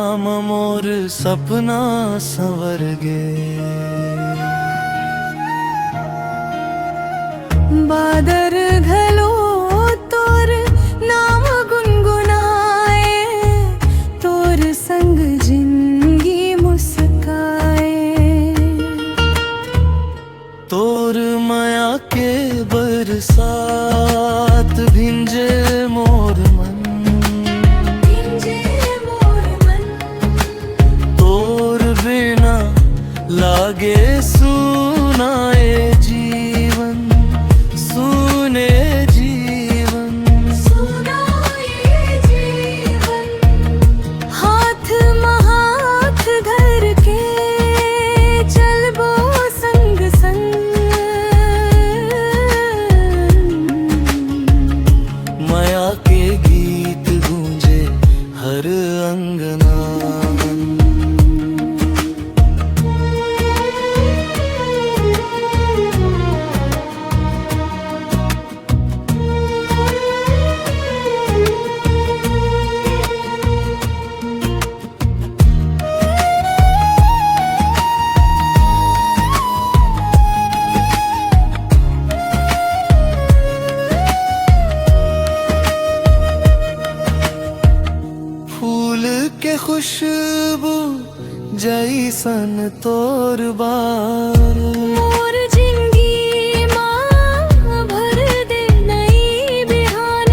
नाम मोर सपना संवर गे। बादर घलो तोर नाम गुनगुनाए, तोर संग जिंदगी मुस्काए। तोर माया के बरसात भिंजे मोर मन, तोर बिना लागे सुनाए जीवन, सुने जीवन, सुनाए जीवन। हाथ महाथ धर के चलबो संग संग, माया के गीत गूंजे हर अंगना। के खुशबू जैसन तोर बार, मोर जिंदगी माँ भर दे नई बिहान।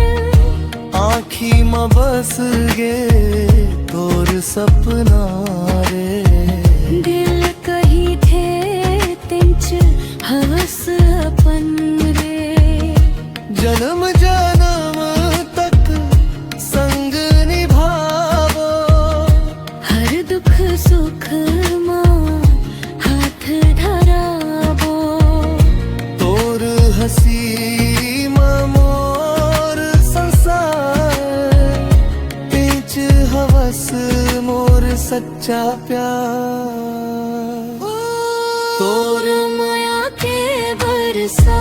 आँखी में बस गे तोर सपना रे, दिल कही थे तिंच हवस अपन रे। जन्म जन्म तक संग निभावो, हर दुख सुख माँ हाथ धराबो। तोर हंसी में मोर संसार, बीच हवस मोर सच्चा प्यार। तोर माया के बरसा